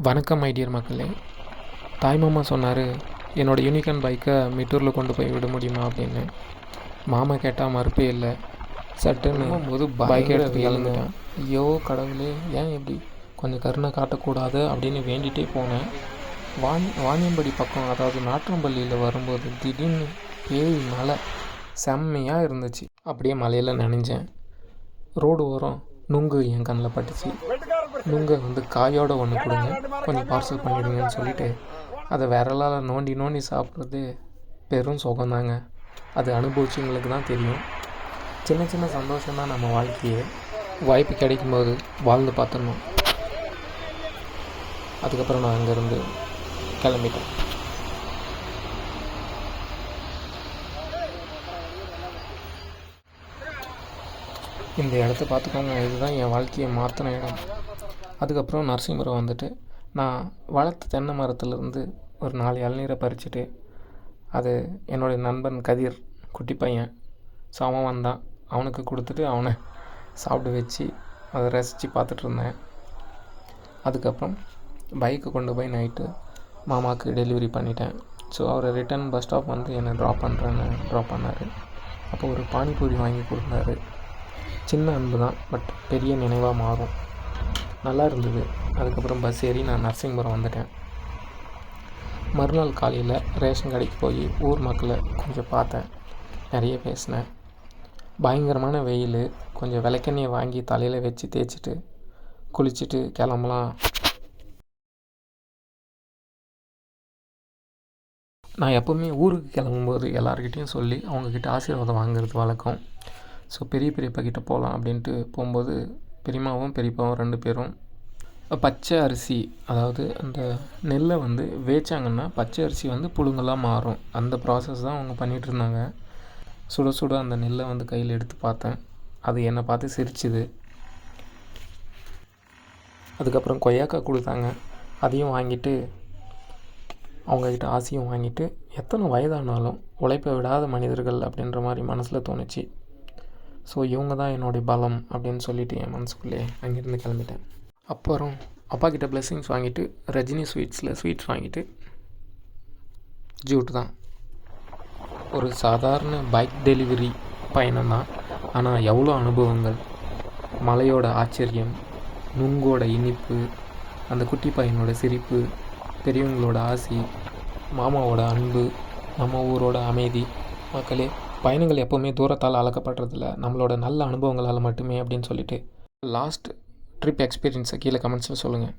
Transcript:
வணக்கம் my dear மக்களே. தாய்மாமா சொன்னார், என்னோடய யூனிகார்ன் பைக்கை மிட்டூரில் கொண்டு போய் விட முடியுமா அப்படின்னு. மாமா கேட்டால் மறுப்பே இல்லை. சட்டுன்னு போது பைக்கை எடுத்து கிளம்பிட்டேன். ஐயோ கடவுளே, ஏன் இப்படி கொஞ்சம் கருணை காட்டக்கூடாது அப்படின்னு வேண்டிகிட்டே போனேன். வாணியம்படி பக்கம், அதாவது நாற்றம்பள்ளியில் வரும்போது திடீர்னு பேய் மழை செம்மையாக இருந்துச்சு. அப்படியே மலையில் நனைஞ்சேன். ரோடு ஓரம் நுங்கு என் கண்ணில் பட்டுச்சு. நுங்கை காயோடு ஒன்று கொடுங்க, கொஞ்சம் பார்சல் பண்ணிவிடுங்கன்னு சொல்லிவிட்டு அதை விரலால் நோண்டி சாப்பிட்றது பெரும் சுகந்தாங்க. அது அனுபவிச்சவங்களுக்கு தான் தெரியும். சின்ன சின்ன சந்தோஷம் தான் நம்ம வாழ்க்கையே. வாய்ப்பு கிடைக்கும்போது வாழ்ந்து பார்த்துடணும். அதுக்கப்புறம் நான் அங்கேருந்து கிளம்பிட்டேன். இந்த இடத்த பார்த்துக்கோங்க, இதுதான் என் வாழ்க்கையை மாற்றின இடம். அதுக்கப்புறம் நரசிம்மரம் வந்துட்டு நான் வளர்த்த தென்னை மரத்துலேருந்து ஒரு 4 இளநீரை பறிச்சுட்டு அது என்னுடைய நண்பன் கதிர், குட்டி பையன், ஸோ அவன் வந்தான். அவனுக்கு கொடுத்துட்டு அவனை சாப்பிட வச்சு அதை ரசித்து பார்த்துட்ருந்தேன். அதுக்கப்புறம் பைக்கை கொண்டு போய் நைட்டு மாமாவுக்கு டெலிவரி பண்ணிட்டேன். ஸோ அவர் ரிட்டன் பஸ் ஸ்டாப் என்னை ட்ராப் பண்ணார். அப்போ ஒரு பானிபூரி வாங்கி கொடுத்தாரு. சின்ன அன்பு தான், பட் பெரிய நினைவாக மாறும். நல்லா இருந்தது. அதுக்கப்புறம் பஸ் ஏறி நான் நரசிங்கபுரம் வந்துட்டேன். மறுநாள் காலையில் ரேஷன் கடைக்கு போய் ஊர் மக்களை கொஞ்சம் பார்த்தேன், நிறைய பேசினேன். பயங்கரமான வெயில். கொஞ்சம் விளக்கெண்ணெயை வாங்கி தலையில் வச்சு தேய்ச்சிட்டு குளிச்சுட்டு கிளம்பலாம். நான் எப்போவுமே ஊருக்கு கிளம்பும்போது எல்லாருக்கிட்டேயும் சொல்லி அவங்கக்கிட்ட ஆசீர்வாதம் வாங்குறது வழக்கம். ஸோ பெரிய பெரியப்பாக்கிட்ட போகலாம் அப்படின்ட்டு போகும்போது பெரியம்மாவும் பெரியப்பாவும் 2 பேரும் பச்சை அரிசி, அதாவது அந்த நெல்லை வேச்சாங்கன்னா பச்சை அரிசி புழுங்கலாக மாறும். அந்த ப்ராசஸ் தான் அவங்க பண்ணிகிட்டு இருந்தாங்க. சுட சுட அந்த நெல்லை கையில் எடுத்து பார்த்தேன். அது என்னை பார்த்து சிரிச்சுது. அதுக்கப்புறம் கொய்யாக்காய் கொடுத்தாங்க. அதையும் வாங்கிட்டு அவங்கக்கிட்ட ஆசையும் வாங்கிட்டு, எத்தனை வயதானாலும் உழைப்பை விடாத மனிதர்கள் அப்படின்ற மாதிரி மனசில் தோணுச்சு. ஸோ இவங்க தான் என்னுடைய பலம் அப்படின்னு சொல்லிவிட்டு என் மனசுக்குள்ளே அங்கேருந்து கிளம்பிட்டேன். அப்புறம் அப்பா கிட்ட பிளெஸ்ஸிங்ஸ் வாங்கிட்டு ரஜினி ஸ்வீட்ஸ் வாங்கிட்டு ஜூட் தான். ஒரு சாதாரண பைக் டெலிவரி பயணம் தான், ஆனால் எவ்வளோ அனுபவங்கள். மலையோட ஆச்சரியம், நுங்கோட இனிப்பு, அந்த குட்டி பையனோட சிரிப்பு, பெரியவங்களோட ஆசி, மாமாவோட அன்பு, நம்ம ஊரோட அமைதி. மக்களே, பயணங்கள் எப்போவுமே தூரத்தால் அளக்கப்படுறதில்ல, நம்மளோட நல்ல அனுபவங்களால் மட்டுமே அப்படின்னு சொல்லிட்டு லாஸ்ட் ட்ரிப் எக்ஸ்பீரியன்ஸை கீழே கமெண்ட்ஸில் சொல்லுங்கள்.